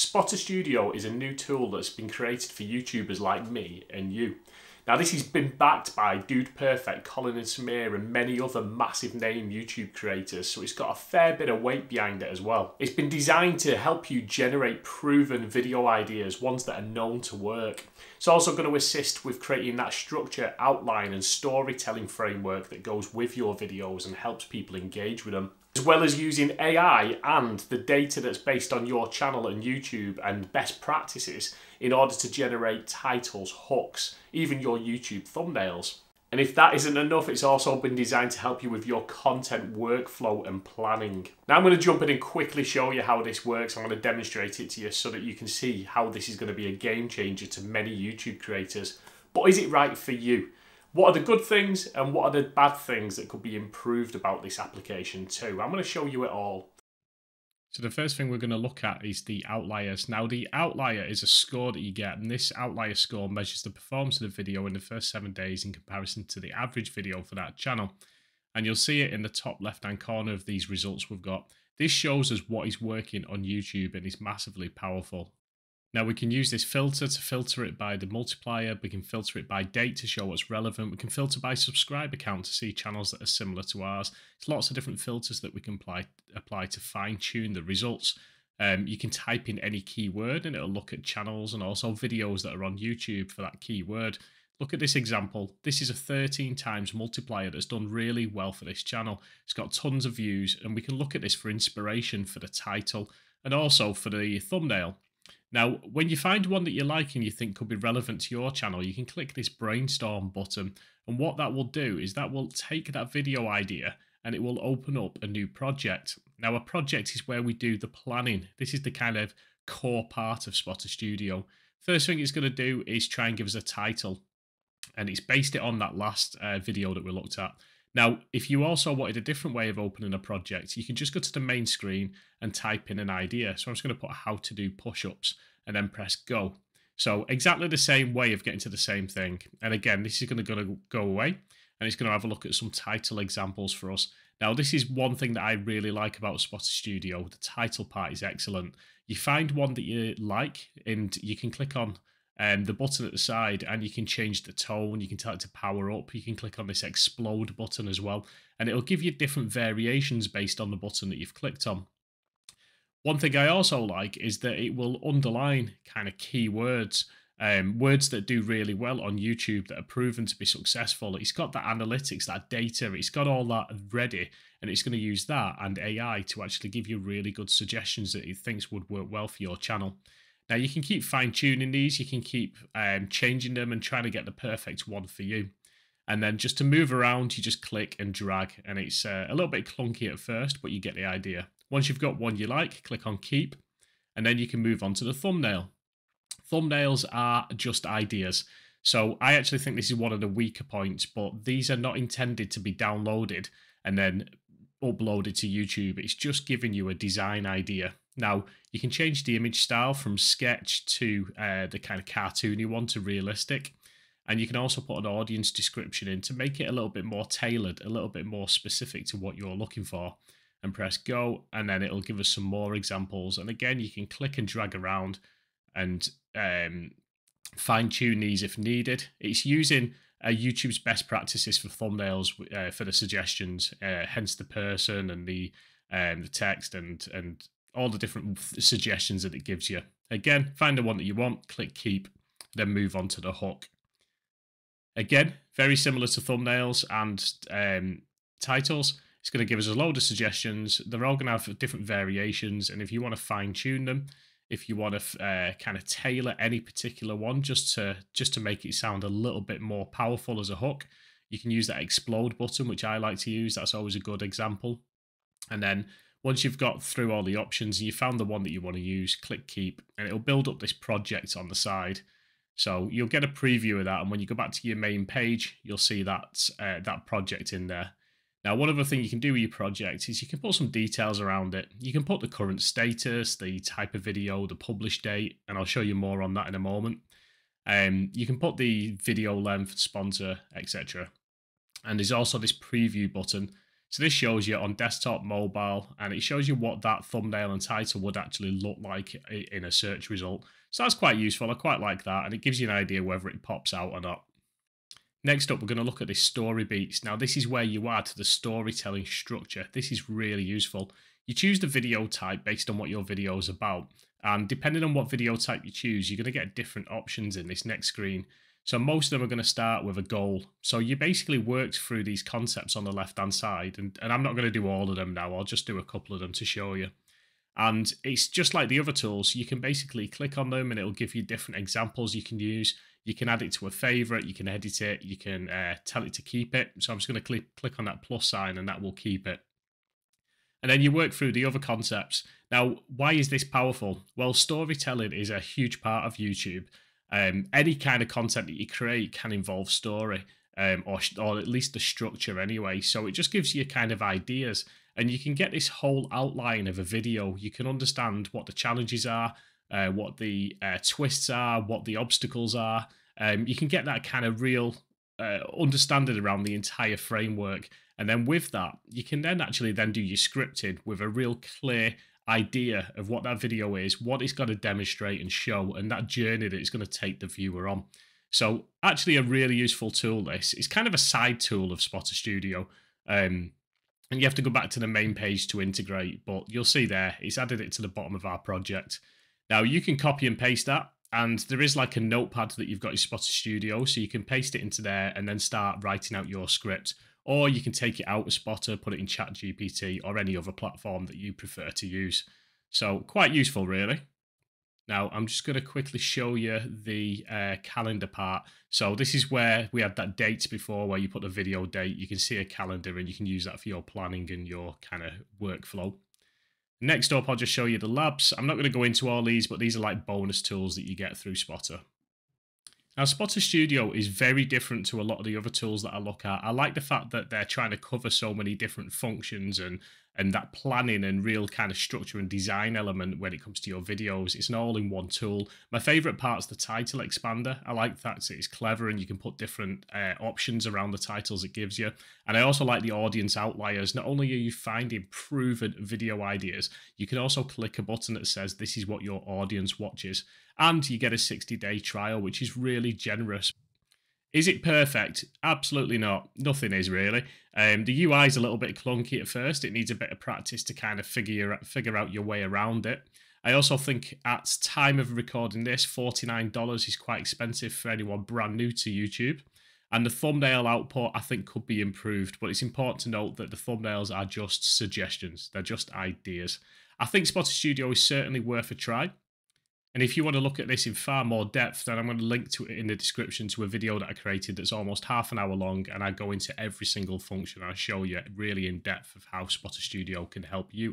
Spotter Studio is a new tool that's been created for YouTubers like me and you. Now this has been backed by Dude Perfect, Colin and Samir and many other massive name YouTube creators, so it's got a fair bit of weight behind it as well. It's been designed to help you generate proven video ideas, ones that are known to work. It's also going to assist with creating that structure, outline and storytelling framework that goes with your videos and helps people engage with them. As well as using AI and the data that's based on your channel and YouTube and best practices in order to generate titles, hooks, even your YouTube thumbnails. And if that isn't enough, it's also been designed to help you with your content workflow and planning. Now I'm going to jump in and quickly show you how this works. I'm going to demonstrate it to you so that you can see how this is going to be a game changer to many YouTube creators. But is it right for you? What are the good things and what are the bad things that could be improved about this application too? I'm going to show you it all. So the first thing we're going to look at is the outliers. Now the outlier is a score that you get, and this outlier score measures the performance of the video in the first 7 days in comparison to the average video for that channel. And you'll see it in the top left hand corner of these results we've got. This shows us what is working on YouTube and is massively powerful. Now we can use this filter to filter it by the multiplier, we can filter it by date to show what's relevant, we can filter by subscriber count to see channels that are similar to ours. There's lots of different filters that we can apply to fine tune the results. You can type in any keyword and it'll look at channels and also videos that are on YouTube for that keyword. Look at this example. This is a 13 times multiplier that's done really well for this channel. It's got tons of views and we can look at this for inspiration for the title and also for the thumbnail. Now, when you find one that you like and you think could be relevant to your channel, you can click this brainstorm button. And what that will do is that will take that video idea and it will open up a new project. Now, a project is where we do the planning. This is the kind of core part of Spotter Studio. First thing it's going to do is try and give us a title. And it's based it on that last video that we looked at. Now, if you also wanted a different way of opening a project, you can just go to the main screen and type in an idea. So I'm just going to put how to do push-ups and then press go. So exactly the same way of getting to the same thing. And again, this is going to go away and it's going to have a look at some title examples for us. Now, this is one thing that I really like about Spotter Studio. The title part is excellent. You find one that you like and you can click on the button at the side and you can change the tone, you can tell it to power up, you can click on this explode button as well, and it'll give you different variations based on the button that you've clicked on. One thing I also like is that it will underline kind of keywords, words that do really well on YouTube that are proven to be successful. It's got that analytics, that data, it's got all that ready, and it's going to use that and AI to actually give you really good suggestions that it thinks would work well for your channel. Now you can keep fine tuning these, you can keep changing them and trying to get the perfect one for you. And then just to move around, you just click and drag, and it's a little bit clunky at first, but you get the idea. Once you've got one you like, click on keep, and then you can move on to the thumbnail. Thumbnails are just ideas. So I actually think this is one of the weaker points, but these are not intended to be downloaded and then uploaded to YouTube. It's just giving you a design idea. Now, you can change the image style from sketch to the kind of cartoony one to realistic. And you can also put an audience description in to make it a little bit more tailored, a little bit more specific to what you're looking for. And press go, and then it'll give us some more examples. And again, you can click and drag around and fine tune these if needed. It's using YouTube's best practices for thumbnails for the suggestions, hence the person and the text and all the different suggestions that it gives you. Again, find the one that you want, click keep, then move on to the hook. Again, very similar to thumbnails and titles. It's going to give us a load of suggestions. They're all going to have different variations, and if you want to fine tune them, if you want to kind of tailor any particular one just to make it sound a little bit more powerful as a hook, you can use that explode button, which I like to use. That's always a good example. And then once you've got through all the options and you found the one that you want to use, click keep, and it'll build up this project on the side. So you'll get a preview of that, and when you go back to your main page, you'll see that that project in there. Now, one other thing you can do with your project is you can put some details around it. You can put the current status, the type of video, the publish date, and I'll show you more on that in a moment. You can put the video length, sponsor, etc. And there's also this preview button. So this shows you on desktop, mobile, and it shows you what that thumbnail and title would actually look like in a search result. So that's quite useful. I quite like that, and it gives you an idea whether it pops out or not. Next up, we're going to look at this story beats. Now, this is where you add the storytelling structure. This is really useful. You choose the video type based on what your video is about. And depending on what video type you choose, you're going to get different options in this next screen. So most of them are going to start with a goal. So you basically worked through these concepts on the left-hand side. And I'm not going to do all of them now. I'll just do a couple of them to show you. And it's just like the other tools. You can basically click on them and it'll give you different examples you can use. You can add it to a favorite, you can edit it, you can tell it to keep it. So I'm just going to click on that plus sign and that will keep it. And then you work through the other concepts. Now, why is this powerful? Well, storytelling is a huge part of YouTube. Any kind of content that you create can involve story, or at least the structure anyway. So it just gives you kind of ideas, and you can get this whole outline of a video. You can understand what the challenges are, what the twists are, what the obstacles are. You can get that kind of real understanding around the entire framework. And then with that, you can then actually then do your scripted with a real clear idea of what that video is, what it's going to demonstrate and show, and that journey that it's going to take the viewer on. So actually a really useful tool, this. It's kind of a side tool of Spotter Studio. And you have to go back to the main page to integrate, but you'll see there, it's added it to the bottom of our project. Now you can copy and paste that, and there is like a notepad that you've got in Spotter Studio, so you can paste it into there and then start writing out your script. Or you can take it out of Spotter, put it in ChatGPT or any other platform that you prefer to use. So quite useful, really. Now, I'm just going to quickly show you the calendar part. So this is where we had that date before, where you put the video date. You can see a calendar and you can use that for your planning and your kind of workflow. Next up, I'll just show you the labs. I'm not going to go into all these, but these are like bonus tools that you get through Spotter. Now, Spotter Studio is very different to a lot of the other tools that I look at. I like the fact that they're trying to cover so many different functions and that planning and real kind of structure and design element when it comes to your videos. It's an all-in-one tool. My favorite part is the title expander. I like that it's clever and you can put different options around the titles it gives you. And I also like the audience outliers. Not only are you finding proven video ideas, you can also click a button that says this is what your audience watches. And you get a 60-day trial, which is really generous. Is it perfect? Absolutely not. Nothing is really. The UI is a little bit clunky at first. It needs a bit of practice to kind of figure out your way around it. I also think at time of recording this, $49 is quite expensive for anyone brand new to YouTube. And the thumbnail output, I think, could be improved. But it's important to note that the thumbnails are just suggestions. They're just ideas. I think Spotter Studio is certainly worth a try. And if you want to look at this in far more depth, then I'm going to link to it in the description to a video that I created that's almost half an hour long, and I go into every single function. I show you really in depth of how Spotter Studio can help you